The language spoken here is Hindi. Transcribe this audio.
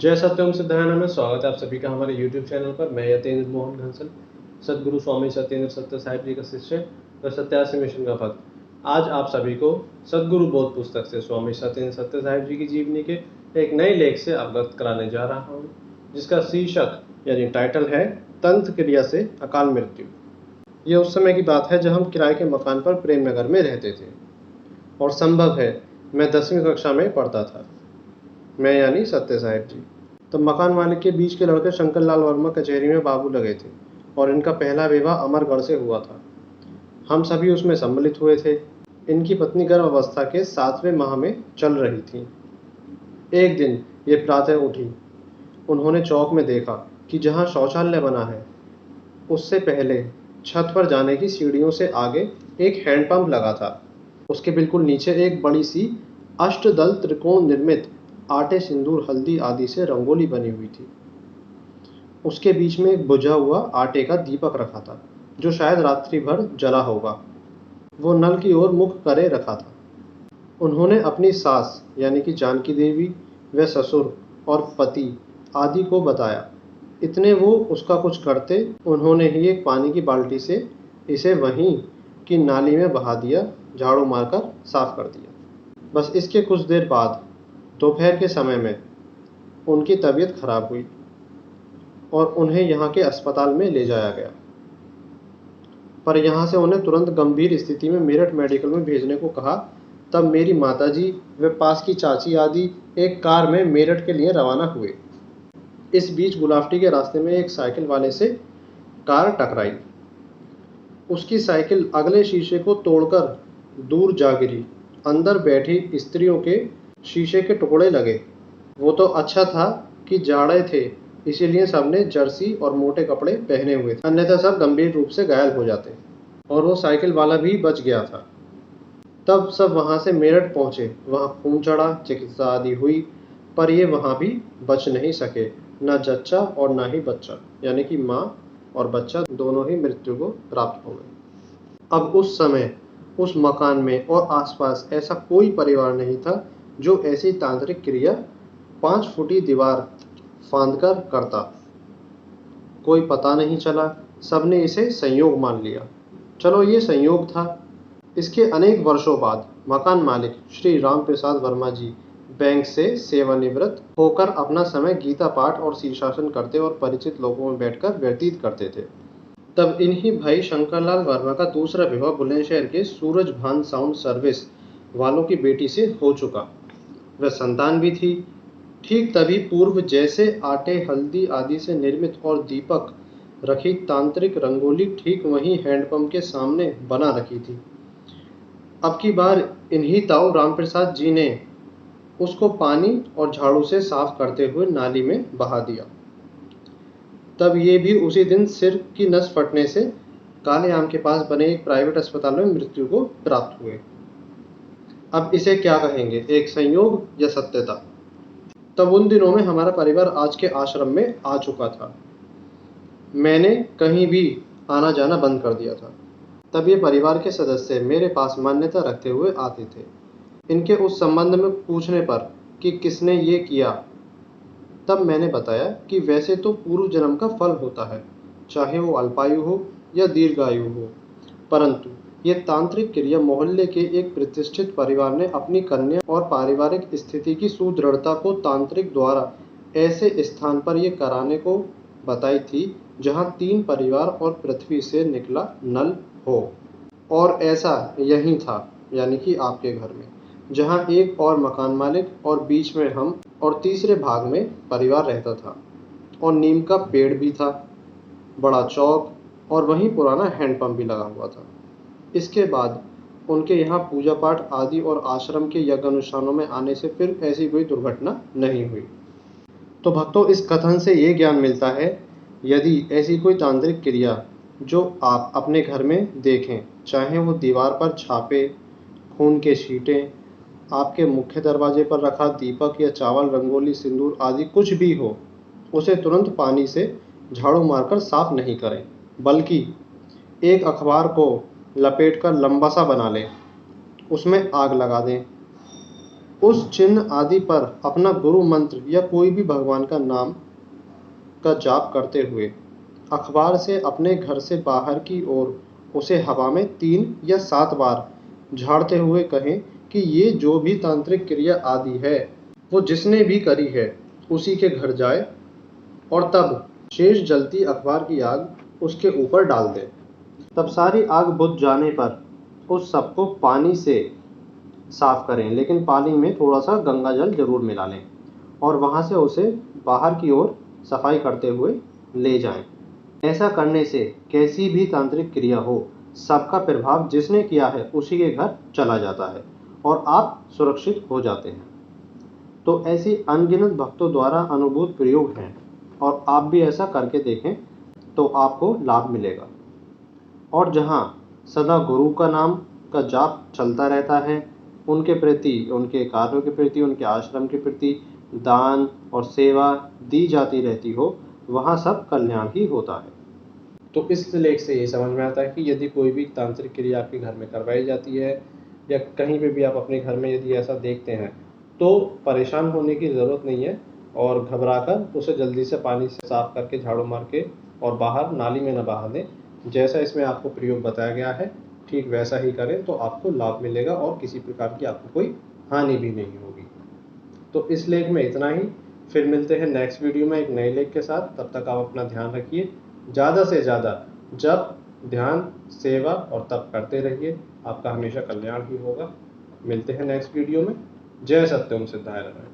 जय सत्यम सिद्धायन में स्वागत है आप सभी का हमारे YouTube चैनल पर। मैं यतेंद्र मोहन घंसल, सदगुरु स्वामी सत्येंद्र सत्य साहिब जी का शिष्य व सत्यासी मिशन का भक्त। आज आप सभी को सदगुरु बोध पुस्तक से स्वामी सत्येंद्र सत्य साहिब जी की जीवनी के एक नए लेख से अवगत कराने जा रहा हूँ, जिसका शीर्षक यानी टाइटल है तंत्र क्रिया से अकाल मृत्यु। ये उस समय की बात है जब हम किराए के मकान पर प्रेम नगर में रहते थे और संभव है मैं 10वीं कक्षा में पढ़ता था। मैं यानी सत्य साहिब जी। तो मकान मालिक के बीच के लड़के शंकर लाल वर्मा कचहरी में बाबू लगे थे और इनका पहला विवाह अमरगढ़ से हुआ था। हम सभी उसमें सम्मिलित हुए थे। इनकी पत्नी गर्भावस्था के 7वें माह में चल रही थी। एक दिन ये प्रातः उठी। उन्होंने चौक में देखा कि जहाँ शौचालय बना है उससे पहले छत पर जाने की सीढ़ियों से आगे एक हैंडपंप लगा था। उसके बिल्कुल नीचे एक बड़ी सी अष्टदल त्रिकोण निर्मित आटे, सिंदूर, हल्दी आदि से रंगोली बनी हुई थी। उसके बीच में एक बुझा हुआ आटे का दीपक रखा था, जो शायद रात्रि भर जला होगा। वो नल की ओर मुख करे रखा था। उन्होंने अपनी सास यानी कि जानकी देवी व ससुर और पति आदि को बताया। इतने वो उसका कुछ करते, उन्होंने ही एक पानी की बाल्टी से इसे वहीं की नाली में बहा दिया, झाड़ू मारकर साफ कर दिया। बस इसके कुछ देर बाद दोपहर के समय में उनकी तबीयत खराब हुई और उन्हें यहाँ के अस्पताल में ले जाया गया, पर यहाँ से उन्हें तुरंत गंभीर स्थिति में मेरठ मेडिकल में भेजने को कहा। तब मेरी माताजी व पास की चाची आदि एक कार में मेरठ के लिए रवाना हुए। इस बीच गुलावटी के रास्ते में एक साइकिल वाले से कार टकराई। उसकी साइकिल अगले शीशे को तोड़कर दूर जा गिरी। अंदर बैठी स्त्रियों के शीशे के टुकड़े लगे। वो तो अच्छा था कि जाड़े थे, इसीलिए सबने जर्सी और मोटे कपड़े पहने हुए थे, अन्यथा सब गंभीर रूप से घायल हो जाते। और वो साइकिल वाला भी बच गया था। तब सब वहाँ से मेरठ पहुँचे। वहाँ खून चढ़ा, चिकित्सा आदि हुई, पर ये वहाँ भी बच नहीं सके। न जच्चा और न ही बच्चा, यानी कि माँ और बच्चा दोनों ही मृत्यु को प्राप्त हो गए। अब उस समय उस मकान में और आसपास ऐसा कोई परिवार नहीं था जो ऐसी तांत्रिक क्रिया 5 फुटी दीवार फांदकर करता। कोई पता नहीं चला, सबने इसे संयोग मान लिया। चलो ये संयोग था। इसके अनेक वर्षों बाद मकान मालिक श्री राम प्रसाद वर्मा जी बैंक से सेवानिवृत्त होकर अपना समय गीता पाठ और शीर्षासन करते और परिचित लोगों में बैठकर व्यतीत करते थे। तब इन्हीं भाई शंकरलाल वर्मा का दूसरा विवाह बुलंदशहर के सूरज भान साउंड सर्विस वालों की बेटी से हो चुका। वह संतान भी थी। ठीक तभी पूर्व जैसे आटे, हल्दी आदि से निर्मित और दीपक रखी तांत्रिक रंगोली ठीक वहीं हैंडपंप के सामने बना रखी थी। अब की बार इन्हीं ताऊ रामप्रसाद जी ने उसको पानी और झाड़ू से साफ करते हुए नाली में बहा दिया। तब ये भी उसी दिन सिर की नस फटने से काले आम के पास बने एक प्राइवेट अस्पताल में मृत्यु को प्राप्त हुए। अब इसे क्या कहेंगे, एक संयोग या सत्यता? तब उन दिनों में हमारा परिवार आज के आश्रम में आ चुका था। मैंने कहीं भी आना जाना बंद कर दिया था। तब ये परिवार के सदस्य मेरे पास मान्यता रखते हुए आते थे। इनके उस संबंध में पूछने पर कि किसने ये किया, तब मैंने बताया कि वैसे तो पूर्व जन्म का फल होता है, चाहे वो अल्पायु हो या दीर्घायु हो, परंतु ये तांत्रिक क्रिया मोहल्ले के एक प्रतिष्ठित परिवार ने अपनी कन्या और पारिवारिक स्थिति की सुदृढ़ता को तांत्रिक द्वारा ऐसे स्थान पर ये कराने को बताई थी जहाँ 3 परिवार और पृथ्वी से निकला नल हो। और ऐसा यही था, यानी कि आपके घर में, जहाँ एक और मकान मालिक और बीच में हम और तीसरे भाग में परिवार रहता था। और नीम का पेड़ भी था, बड़ा चौक और वहीं पुराना हैंडपंप भी लगा हुआ था। इसके बाद उनके यहाँ पूजा पाठ आदि और आश्रम के यज्ञ अनुष्ठानों में आने से फिर ऐसी कोई दुर्घटना नहीं हुई। तो भक्तों, इस कथन से ये ज्ञान मिलता है, यदि ऐसी कोई तांत्रिक क्रिया जो आप अपने घर में देखें, चाहे वो दीवार पर छापे, खून के छींटे, आपके मुख्य दरवाजे पर रखा दीपक या चावल, रंगोली, सिंदूर आदि कुछ भी हो, उसे तुरंत पानी से झाड़ू मारकर साफ नहीं करें, बल्कि एक अखबार को लपेटकर लंबा सा बना लें, उसमें आग लगा दें उस चिन्ह आदि पर अपना गुरु मंत्र या कोई भी भगवान का नाम का जाप करते हुए अखबार से अपने घर से बाहर की ओर उसे हवा में 3 या 7 बार झाड़ते हुए कहें कि ये जो भी तांत्रिक क्रिया आदि है वो जिसने भी करी है उसी के घर जाए और तब शेष जलती अखबार की आग उसके ऊपर डाल दे। तब सारी आग बुझ जाने पर उस सबको पानी से साफ करें, लेकिन पानी में थोड़ा सा गंगा जल जरूर मिला लें और वहाँ से उसे बाहर की ओर सफाई करते हुए ले जाएं। ऐसा करने से कैसी भी तांत्रिक क्रिया हो, सबका प्रभाव जिसने किया है उसी के घर चला जाता है और आप सुरक्षित हो जाते हैं। तो ऐसी अनगिनत भक्तों द्वारा अनुभूत प्रयोग हैं और आप भी ऐसा करके देखें तो आपको लाभ मिलेगा। और जहाँ सदा गुरु का नाम का जाप चलता रहता है, उनके प्रति, उनके कार्यों के प्रति, उनके आश्रम के प्रति दान और सेवा दी जाती रहती हो, वहाँ सब कल्याण ही होता है। तो इस लेख से ये समझ में आता है कि यदि कोई भी तांत्रिक क्रिया आपके घर में करवाई जाती है या कहीं पे भी आप अपने घर में यदि ऐसा देखते हैं तो परेशान होने की ज़रूरत नहीं है और घबराकर उसे जल्दी से पानी से साफ करके झाड़ू मार के और बाहर नाली में न बहा दें। जैसा इसमें आपको प्रयोग बताया गया है ठीक वैसा ही करें तो आपको लाभ मिलेगा और किसी प्रकार की आपको कोई हानि भी नहीं होगी। तो इस लेख में इतना ही। फिर मिलते हैं नेक्स्ट वीडियो में एक नए लेख के साथ। तब तक आप अपना ध्यान रखिए। ज़्यादा से ज़्यादा जप, ध्यान, सेवा और तप करते रहिए। आपका हमेशा कल्याण ही होगा। मिलते हैं नेक्स्ट वीडियो में। जय सत्यम सिद्धाय रहा।